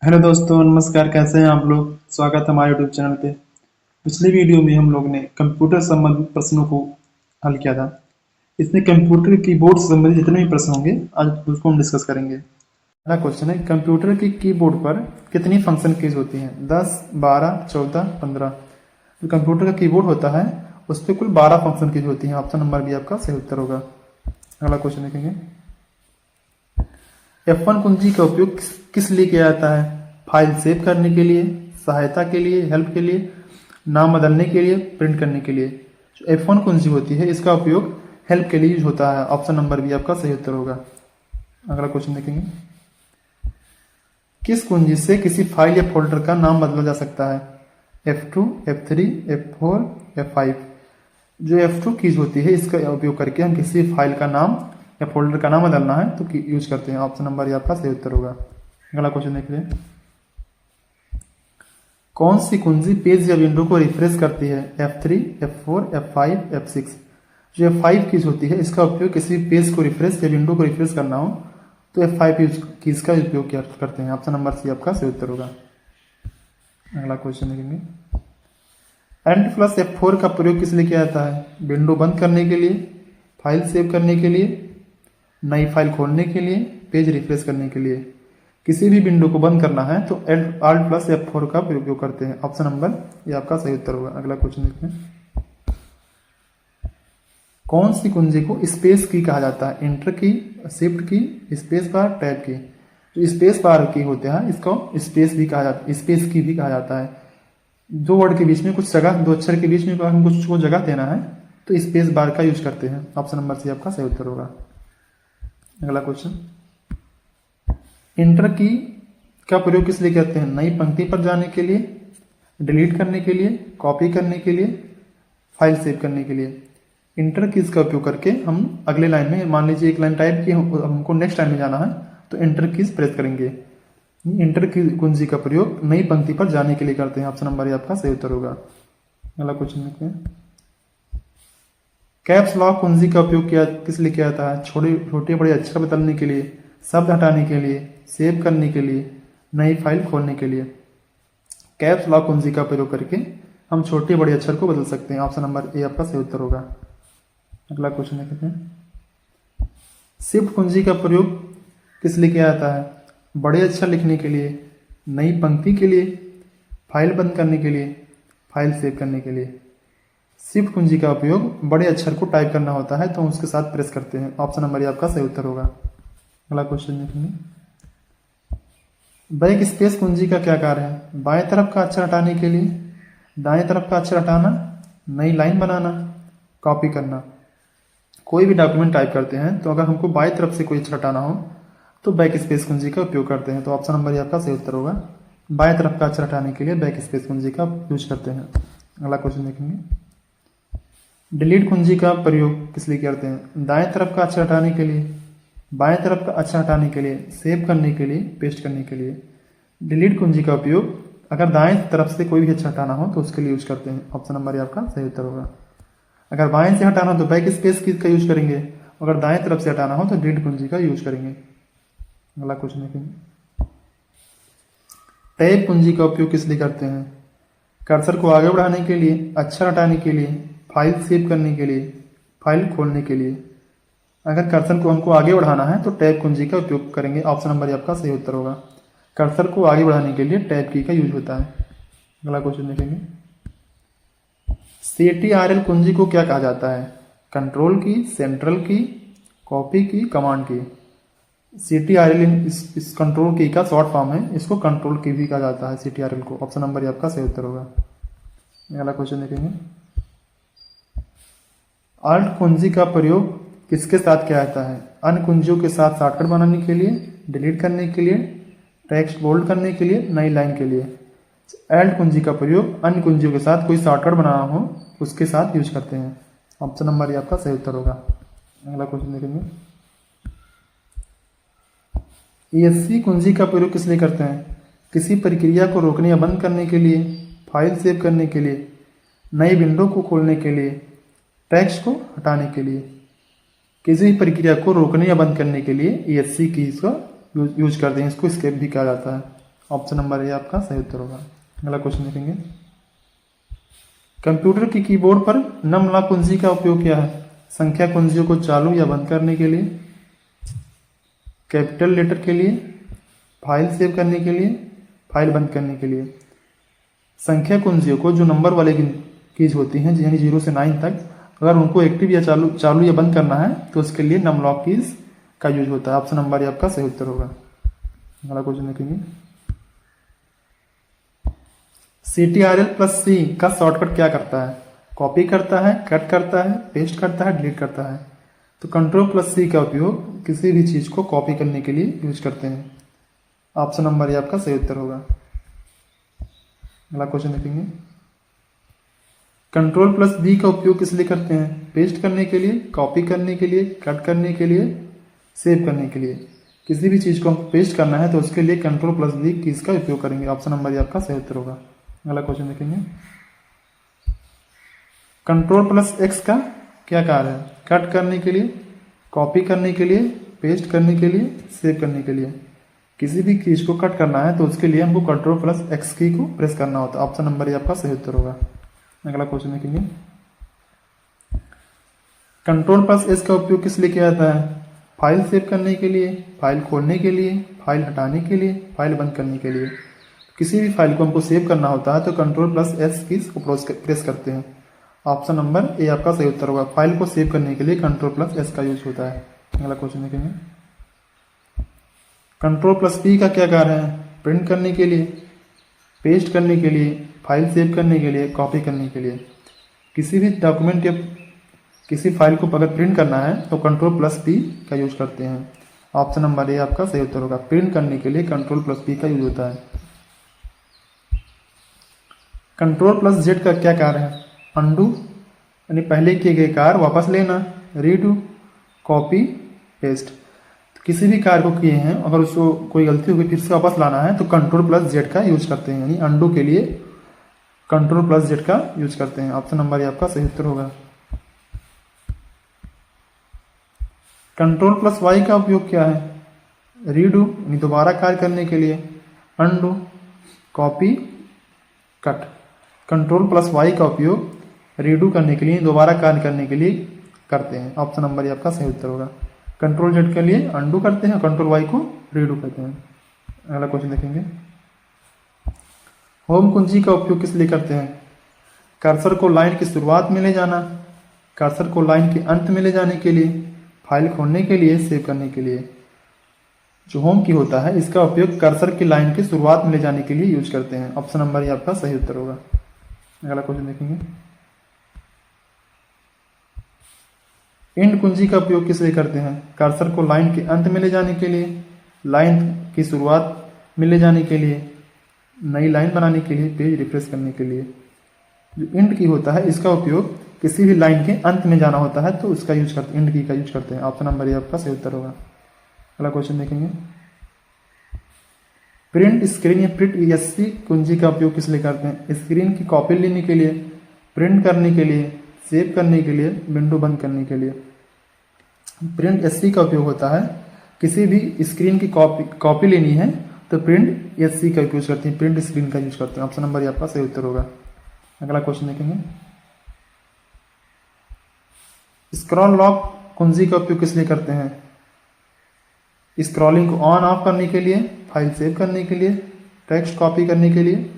Hello दोस्तों, नमस्कार। कैसे हैं आप लोग? स्वागत है हमारे यूट्यूब चैनल पे। पिछली वीडियो में हम लोग ने कंप्यूटर संबंधित प्रश्नों को हल किया था। इसमें कंप्यूटर कीबोर्ड से संबंधित जितने भी प्रश्न होंगे आज उसको हम डिस्कस करेंगे। पहला क्वेश्चन है, कंप्यूटर की कीबोर्ड पर कितनी फंक्शन कीज होती हैं? 10, 12, 14, 15। जो कंप्यूटर का कीबोर्ड होता है उस पर कुल 12 फंक्शन कीज होती हैं। ऑप्शन नंबर बी आपका सही उत्तर होगा। अगला क्वेश्चन देखेंगे, F1 कुंजी का उपयोग किस लिए किया जाता है? फाइल सेव करने के लिए, सहायता के लिए, हेल्प के लिए, नाम बदलने के लिए, प्रिंट करने के लिए। जो F1 कुंजी होती है इसका उपयोग हेल्प के लिए यूज होता है। ऑप्शन नंबर बी आपका सही उत्तर होगा। अगला क्वेश्चन देखेंगे, किस कुंजी से किसी फाइल या फोल्डर का नाम बदला जा सकता है? F2, F3, F4, F5। जो F2 कीज होती है इसका उपयोग करके हम किसी फाइल का नाम या फोल्डर का नाम बदलना है तो यूज करते हैं। ऑप्शन नंबर ये आपका सही उत्तर होगा। अगला क्वेश्चन देखिए, कौन सी कुंजी पेज या विंडो को रिफ्रेश करती है? F3, F4, F5, F6। जो F5 कीज होती है इसका उपयोग किसी पेज को रिफ्रेश या विंडो को रिफ्रेश करना हो तो F5 कीज का उपयोग करते हैं। ऑप्शन नंबर सी आपका सही उत्तर होगा। अगला क्वेश्चन देखेंगे, Alt+F4 का प्रयोग किस लिए किया जाता है? विंडो बंद करने के लिए, फाइल सेव करने के लिए, नई फाइल खोलने के लिए, पेज रिफ्रेश करने के लिए। किसी भी विंडो को बंद करना है तो Alt+F4 का उपयोग करते हैं। ऑप्शन नंबर ये आपका सही उत्तर होगा। अगला क्वेश्चन देखते हैं, कौन सी कुंजी को स्पेस की कहा जाता है? इंटर की, शिफ्ट की, स्पेस बार, टैब की। जो स्पेस बार की होते हैं इसको स्पेस भी कहा जाता है, स्पेस की भी कहा जाता है। दो वर्ड के बीच में कुछ जगह, दो अक्षर के बीच में हम कुछ को जगह देना है तो स्पेस बार का यूज करते हैं। ऑप्शन नंबर सी आपका सही उत्तर होगा। अगला क्वेश्चन, इंटर की का प्रयोग किस लिए करते हैं? नई पंक्ति पर जाने के लिए, डिलीट करने के लिए, कॉपी करने के लिए, फाइल सेव करने के लिए। इंटर कीज का उपयोग करके हम अगले लाइन में, मान लीजिए एक लाइन टाइप की हमको नेक्स्ट लाइन में जाना है तो इंटर कीज प्रेस करेंगे। इंटर की कुंजी का प्रयोग नई पंक्ति पर जाने के लिए करते हैं। ऑप्शन नंबर ये आपका सही उत्तर होगा। अगला क्वेश्चन देखते हैं, कैप्स लॉक कुंजी का उपयोग किस लिए किया जाता है? छोटे बड़े अक्षर बदलने के लिए, शब्द हटाने के लिए, सेव करने के लिए, नई फाइल खोलने के लिए। कैप्स लॉक कुंजी का प्रयोग करके हम छोटे बड़े अक्षर को बदल सकते हैं। ऑप्शन नंबर ए आपका सही उत्तर होगा। अगला क्वेश्चन देखते हैं, शिफ्ट कुंजी का प्रयोग किस लिए किया जाता है? बड़े अक्षर लिखने के लिए, नई पंक्ति के लिए, फाइल बंद करने के लिए, फाइल सेव करने के लिए। शिफ्ट कुंजी का उपयोग बड़े अक्षर को टाइप करना होता है तो उसके साथ प्रेस करते हैं। ऑप्शन नंबर आपका सही उत्तर होगा। अगला क्वेश्चन देखेंगे, बैक स्पेस कुंजी का क्या कार्य है? बाएं तरफ का अक्षर हटाने के लिए, दाएं तरफ का अक्षर हटाना, नई लाइन बनाना, कॉपी करना। कोई भी डॉक्यूमेंट टाइप करते हैं तो अगर हमको बाएं तरफ से कोई अक्षर हटाना हो तो बैक स्पेस कुंजी का उपयोग करते हैं। तो ऑप्शन नंबर आपका सही उत्तर होगा। बाएं तरफ का अक्षर हटाने के लिए बैक स्पेस कुंजी का यूज करते हैं। अगला क्वेश्चन देखेंगे, डिलीट कुंजी का प्रयोग किस लिए करते हैं? दाएं तरफ का अक्षर हटाने के लिए, बाएं तरफ का अक्षर हटाने के लिए, सेव करने के लिए, पेस्ट करने के लिए। डिलीट कुंजी का उपयोग अगर दाएं तरफ से कोई भी अक्षर हटाना हो तो उसके लिए यूज करते हैं। ऑप्शन नंबर आपका सही उत्तर होगा। अगर बाएं से हटाना हो तो बैक स्पेस की का यूज करेंगे, अगर दाएं तरफ से हटाना हो तो डिलीट कुंजी का यूज करेंगे। अगला क्वेश्चन देखेंगे, टैब कुंजी का उपयोग किस लिए करते हैं? कर्सर को आगे बढ़ाने के लिए, अक्षर हटाने के लिए, फाइल सेव करने के लिए, फाइल खोलने के लिए। अगर कर्सर को हमको आगे बढ़ाना है तो टैब कुंजी का उपयोग करेंगे। ऑप्शन नंबर आपका सही उत्तर होगा। कर्सर को आगे बढ़ाने के लिए टैब की का यूज होता है। अगला क्वेश्चन देखेंगे, CTRL कुंजी को क्या कहा जाता है? कंट्रोल की, सेंट्रल की, कॉपी की, कमांड की। CTRL इस कंट्रोल की का शॉर्ट फॉर्म है, इसको कंट्रोल की भी कहा जाता है CTRL को। ऑप्शन नंबर आपका सही उत्तर होगा। अगला क्वेश्चन देखेंगे, अल्ट कुंजी का प्रयोग किसके साथ किया जाता है? अन्य कुंजियों के साथ शॉर्टकट बनाने के लिए, डिलीट करने के लिए, टेक्स्ट बोल्ड करने के लिए, नई लाइन के लिए। एल्ट कुंजी का प्रयोग अन्य कुंजियों के साथ कोई शॉर्टकट बनाना हो उसके साथ यूज करते हैं। ऑप्शन नंबर आपका सही उत्तर होगा। अगला क्वेश्चन देखेंगे, ESC कुंजी का प्रयोग किस लिए करते हैं? किसी प्रक्रिया को रोकने या बंद करने के लिए, फाइल सेव करने के लिए, नई विंडो को खोलने के लिए, टेक्स्ट को हटाने के लिए। किसी भी प्रक्रिया को रोकने या बंद करने के लिए ESC की इसका यूज करते हैं, इसको स्केप भी कहा जाता है। ऑप्शन नंबर ए आपका सही उत्तर होगा। अगला क्वेश्चन देखेंगे, कंप्यूटर की कीबोर्ड पर नम ला कुंजी का उपयोग क्या है? संख्या कुंजियों को चालू या बंद करने के लिए, कैपिटल लेटर के लिए, फाइल सेव करने के लिए, फाइल बंद करने के लिए। संख्या कुंजियों को जो नंबर वाले कीज होती हैं यानी 0 से 9 तक, अगर उनको एक्टिव या चालू या बंद करना है तो उसके लिए नम लॉक कीज का यूज होता है। ऑप्शन नंबर आपका सही उत्तर होगा। अगला क्वेश्चन देखेंगे, CTRL+C का शॉर्टकट क्या करता है? कॉपी करता है, कट करता है, पेस्ट करता है, डिलीट करता है। तो Ctrl+C का उपयोग किसी भी चीज को कॉपी करने के लिए यूज करते हैं। ऑप्शन नंबर आपका सही उत्तर होगा। अगला क्वेश्चन देखेंगे, Ctrl+V का उपयोग किस लिए करते हैं? पेस्ट करने के लिए, कॉपी करने के लिए, कट करने के लिए, सेव करने के लिए। किसी भी चीज को हमको पेस्ट करना है तो उसके लिए Ctrl+V कीज का उपयोग करेंगे। ऑप्शन नंबर आपका सही उत्तर होगा। अगला क्वेश्चन देखेंगे, Ctrl+X का क्या कार्य है? कट करने के लिए, कॉपी करने के लिए, पेस्ट करने के लिए, सेव करने के लिए। किसी भी चीज को कट करना है तो उसके लिए हमको Ctrl+X की को प्रेस करना होता है। ऑप्शन नंबर आपका सही उत्तर होगा। अगला क्वेश्चन देखेंगे, Ctrl+S का उपयोग किस लिए किया जाता है? फाइल सेव करने के लिए, फाइल खोलने के लिए, फाइल हटाने के लिए, फाइल बंद करने के लिए। किसी भी फाइल को हमको सेव करना होता है तो Ctrl+S कीज को प्रेस करते हैं। ऑप्शन नंबर ए आपका सही उत्तर होगा। फाइल को सेव करने के लिए Ctrl+S का यूज होता है। अगला क्वेश्चन देखेंगे, Ctrl+P का क्या कार्य है? प्रिंट करने के लिए, पेस्ट करने के लिए, फाइल सेव करने के लिए, कॉपी करने के लिए। किसी भी डॉक्यूमेंट या किसी फाइल को अगर प्रिंट करना है तो Ctrl+P का यूज करते हैं। ऑप्शन नंबर ए आपका सही उत्तर होगा। प्रिंट करने के लिए Ctrl+P का यूज होता है। Ctrl+Z का क्या कार्य है? अंडू यानी पहले किए गए कार्य वापस लेना, रीडू, कॉपी, पेस्ट। तो किसी भी कार्य को किए हैं अगर उसको कोई गलती हुई फिर से वापस लाना है तो Ctrl+Z का यूज करते हैं, यानी अंडू के लिए Ctrl+Z का यूज करते हैं। ऑप्शन नंबर आपका सही उत्तर होगा। Ctrl+Y का उपयोग क्या है? रीडू यानी दोबारा कार्य करने के लिए, अंडू, कॉपी, कट। Ctrl+Y का उपयोग रीडू करने के लिए, दोबारा कार्य करने के लिए करते हैं। ऑप्शन नंबर आपका सही उत्तर होगा। Ctrl+Z के लिए अंडू करते हैं, Ctrl+Y को रीडू करते हैं। अगला क्वेश्चन देखेंगे, होम कुंजी का उपयोग किस लिए करते हैं? कर्सर को लाइन की शुरुआत में ले जाना, कर्सर को लाइन के अंत में ले जाने के लिए, फाइल खोलने के लिए, सेव करने के लिए। जो होम की होता है इसका उपयोग कर्सर की लाइन की शुरुआत में ले जाने के लिए यूज करते हैं। ऑप्शन नंबर आपका सही उत्तर होगा। अगला क्वेश्चन देखेंगे, इंड कुंजी का उपयोग किस लिए करते हैं? कर्सर को लाइन के अंत में ले जाने के लिए, लाइन की शुरुआत में ले जाने के लिए, नई लाइन बनाने के लिए, पेज रिफ्रेश करने के लिए। जो इंड की होता है इसका उपयोग किसी भी लाइन के अंत में जाना होता है तो उसका यूज करते हैं, इंड की का यूज करते हैं। ऑप्शन नंबर आपका सही उत्तर होगा। अगला क्वेश्चन देखेंगे, प्रिंट स्क्रीन या प्रिंट ESC कुंजी का उपयोग किस लिए करते हैं? स्क्रीन की कॉपी लेने के लिए, प्रिंट करने के लिए, सेव करने के लिए, विंडो बंद करने के लिए। प्रिंट SC का उपयोग होता है किसी भी स्क्रीन की कॉपी लेनी है तो प्रिंट SC का यूज करते हैं, प्रिंट स्क्रीन का यूज करते हैं। ऑप्शन नंबर आपका सही उत्तर होगा। अगला क्वेश्चन देखेंगे, स्क्रॉल लॉक कुंजी का उपयोग किस लिए करते हैं? स्क्रॉलिंग को ऑन ऑफ करने के लिए, फाइल सेव करने के लिए, टेक्स्ट कॉपी करने के लिए,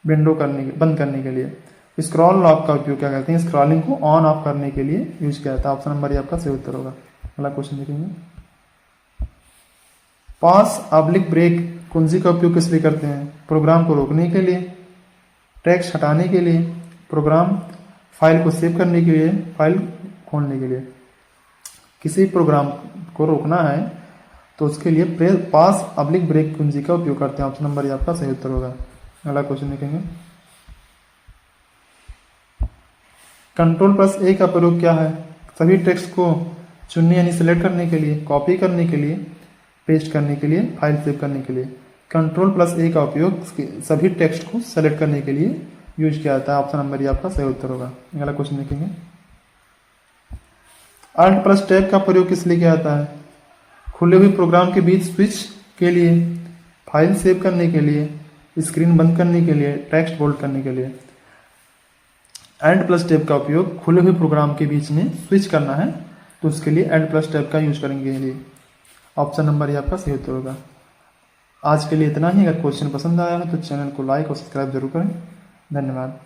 विंडो बंद करने के लिए। स्क्रॉल लॉक का उपयोग क्या करते हैं? स्क्रॉलिंग को ऑन ऑफ करने के लिए यूज किया जाता है। ऑप्शन नंबर आपका सही उत्तर होगा। अगला क्वेश्चन देखेंगे, पॉज/ब्रेक कुंजी का उपयोग किस लिए करते हैं? प्रोग्राम को रोकने के लिए, टेक्स्ट हटाने के लिए, प्रोग्राम फाइल को सेव करने के लिए, फाइल खोलने के लिए। किसी प्रोग्राम को रोकना है तो उसके लिए पॉज/ब्रेक कुंजी का उपयोग करते हैं। ऑप्शन नंबर आपका सही उत्तर होगा। अगला क्वेश्चन देखेंगे, Ctrl+A का प्रयोग क्या है? सभी टेक्स्ट को चुनने यानी सिलेक्ट करने के लिए, कॉपी करने के लिए, पेस्ट करने के लिए, फाइल सेव करने के लिए। Ctrl+A का उपयोग सभी टेक्स्ट को सेलेक्ट करने के लिए यूज किया जाता है। ऑप्शन नंबर आपका सही उत्तर होगा। अगला क्वेश्चन देखेंगे, Alt+Tab का प्रयोग किस लिए किया जाता है? खुले हुए प्रोग्राम के बीच स्विच के लिए, फाइल सेव करने के लिए, स्क्रीन बंद करने के लिए, टेक्स्ट बोल्ड करने के लिए एंड प्लस टैब का उपयोग खुले हुए प्रोग्राम के बीच में स्विच करना है तो उसके लिए एंड प्लस टैब का यूज करेंगे। ऑप्शन नंबर ये आपका सही उत्तर होगा। आज के लिए इतना ही। अगर क्वेश्चन पसंद आया हो तो चैनल को लाइक और सब्सक्राइब जरूर करें। धन्यवाद।